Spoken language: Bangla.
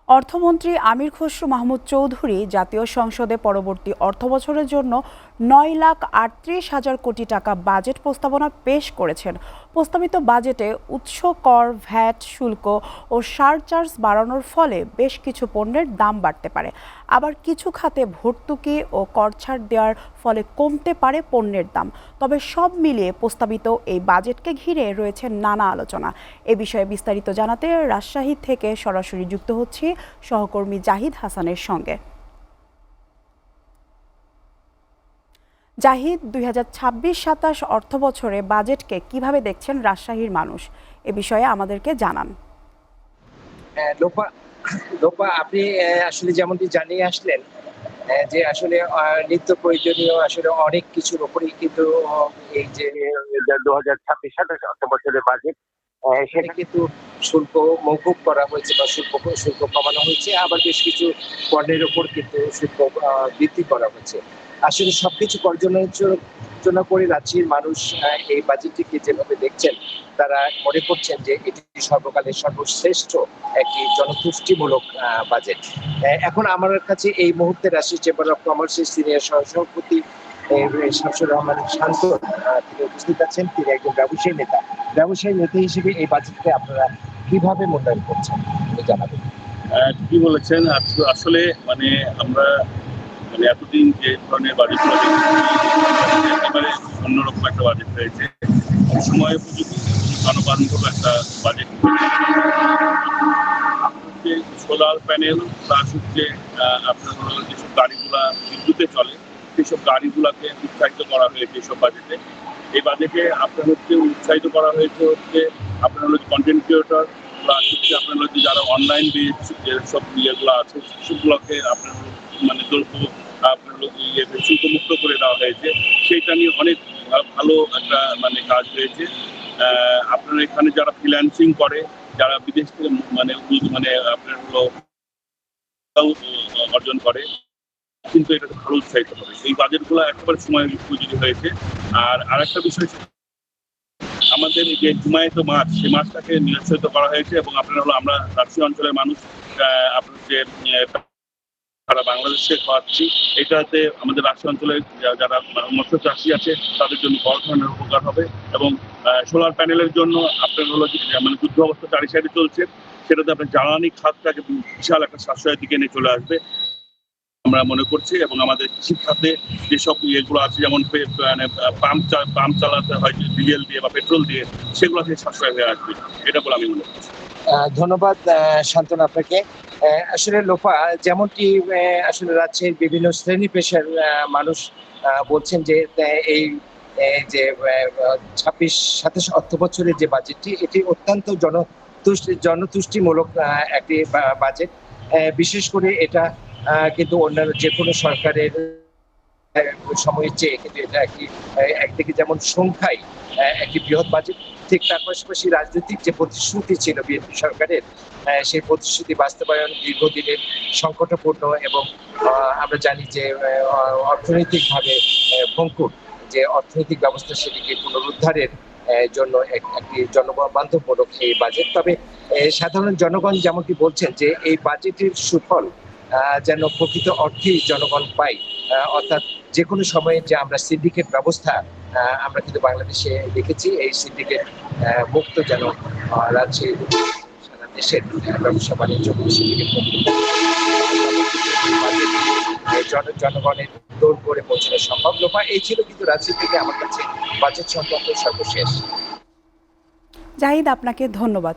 অর্থমন্ত্রী আমির খসরু মাহমুদ চৌধুরী জাতীয় সংসদে পরবর্তী অর্থবছরের জন্য ৯,৩৮,০০০ কোটি টাকা বাজেট প্রস্তাবনা পেশ করেছেন। প্রস্তাবিত বাজেটে উৎস কর, ভ্যাট শুল্ক ও সারচার্জ বাড়ানোর ফলে বেশ কিছু পণ্যের দাম বাড়তে পারে। আবার কিছু খাতে ভর্তুকি ও করছাড় দেওয়ার ফলে কমতে পারে পণ্যের দাম। তবে সব মিলিয়ে প্রস্তাবিত এই বাজেটকে ঘিরে রয়েছে নানা আলোচনা। এ বিষয়ে বিস্তারিত জানাতে রাজশাহী থেকে সরাসরি যুক্ত হচ্ছি সহকর্মী জাহিদ হাসানের সঙ্গে। জাহিদ, ২০২৬-২৭ অর্থবছরে বাজেটকে কিভাবে দেখছেন রাজশাহীর মানুষ, এ বিষয়ে আমাদেরকে জানান। লোপা, আপনি আসলে যেমনটি জানিয়ে আসলেন যে আসলে নিত্য প্রয়োজনীয় আসলে অনেক কিছুর উপরেই কিন্তু এই যে ২০২৬-২৭ অর্থবছরের বাজেট সেটা কিন্তু শুল্ক মওকুফ করা হয়েছে বা শুল্ক কমানো হয়েছে, আবার বেশ কিছু পণ্যের উপর কিন্তু শুল্ক বৃদ্ধি করা হয়েছে। আসলে সবকিছু পর্যালোচনা করে রাজ্যের মানুষ এই বাজেটটিকে যেভাবে দেখছেন, তারা মনে করছেন যে এটি সর্বকালের সর্বশ্রেষ্ঠ একটি জনতুষ্টিমূলক বাজেট। এখন আমার কাছে এই মুহূর্তে রাজশাহী চেম্বার অফ কমার্সের সিনিয়র সহসভাপতি শামসুর রহমান শান্ত তিনি উপস্থিত আছেন। তিনি একজন ব্যবসায়ী নেতা হিসেবে এই বাজেটকে আপনারা কিভাবে মূল্যায়ন করছেন জানাবেন। কি বলেছেন, আসলে মানে আমরা এতদিন যে ধরনের বাজেট একেবারে অন্যরকম একটা বাজেট হয়েছে, সময় উপযোগী জনবান্ধব একটা বাজেট। সোলার প্যানেল প্লাস হচ্ছে আপনার হলো যেসব গাড়িগুলা বিদ্যুতে চলে সেসব গাড়িগুলাকে উৎসাহিত করা হয়েছে এসব বাজেটে। এই বাজেটে আপনার হচ্ছে উৎসাহিত করা হয়েছে হচ্ছে আপনার হলো কন্টেন্ট ক্রিয়েটর প্লাস হচ্ছে আপনার হচ্ছে যারা অনলাইন বেস যেসব ইয়েগুলো আছে সেগুলোকে আপনার মানে দ্রব্য আপনার শুল্কমুক্ত করে দেওয়া হয়েছে। সেইটা নিয়ে অনেক ভালো একটা মানে কাজ হয়েছে। আপনার এখানে যারা ফ্রিল্যান্সিং করে, যারা বিদেশ থেকে মানে আপনার হলো অর্জন করে, কিন্তু এটাতে ভালো উৎসাহিত হবে। এই বাজেটগুলো একেবারে সময় উপযোগী হয়েছে। আর আরেকটা বিষয়, আমাদের যে হিমায়িত মাছ, সেই মাছটাকে নিরুৎসাহিত করা হয়েছে এবং আপনার হলো আমরা রাজশাহী অঞ্চলের মানুষ আপনার যে সারা বাংলাদেশে খাওয়াচ্ছি, এটাতে আমাদের রাজশাহী অঞ্চলে যারা মৎস্য চাষী আছে তাদের জন্য বড় ধরনের উপকার হবে। এবং সোলার প্যানেলের জন্য আপনার হলো মানে যুদ্ধ অবস্থা চারি সাইডে চলছে, সেটাতে আপনার জ্বালানি খাতটাকে বিশাল একটা সাশ্রয়ের দিকে নিয়ে চলে আসবে আমরা মনে করছি। এবং আমাদের কৃষি খাতে যেসব ইয়েগুলো আছে, যেমন পাম্প চালাতে হয় ডিজেল দিয়ে বা পেট্রোল দিয়ে, সেগুলো থেকে সাশ্রয় হয়ে আসবে, এটা বলে আমি মনে করছি। ধন্যবাদ শান্তন আপনাকে। আসলে লোপা, যেমনটি আসলে রাজ্যের বিভিন্ন শ্রেণী পেশার মানুষ বলছেন যে এই যে ২৬-২৭ অর্থ বছরের যে বাজেটটি, এটি অত্যন্ত জনতুষ্টিমূলক একটি বাজেট। বিশেষ করে এটা কিন্তু অন্যান্য যে কোনো সরকারের সময়ের চেয়ে কিন্তু এটা একদিকে যেমন সংখ্যায় একটি বৃহৎ বাজেট, ঠিক তার পাশাপাশি রাজনৈতিক যে প্রতিশ্রুতি ছিল বিএনপি সরকারের, সেই প্রতিশ্রুতি বাস্তবায়ন দীর্ঘদিনের সংকটপূর্ণ এবং আমরা জানি যে অর্থনৈতিকভাবে ভঙ্গুর যে অর্থনৈতিক ব্যবস্থা, সেটিকে পুনরুদ্ধারের জন্য একটি জনবান্ধবমূলক এই বাজেট। তবে সাধারণ জনগণ যেমনটি বলছেন যে এই বাজেটের সুফল যেন প্রকৃত অর্থেই জনগণ পায়, অর্থাৎ যে কোনো সময়ে যে আমরা সিন্ডিকেট ব্যবস্থা আমরা কিন্তু বাংলাদেশে দেখেছি, এই সিন্ডিকেট মুক্ত যেন রাজ্যের সারা দেশের ব্যবসা বাণিজ্য জনগণের দৌড় করে পৌঁছানো সম্ভব। লোপা, এই ছিল কিন্তু রাজ্য থেকে আমার কাছে বাজেট সংক্রান্ত সর্বশেষ। জাহিদ, আপনাকে ধন্যবাদ।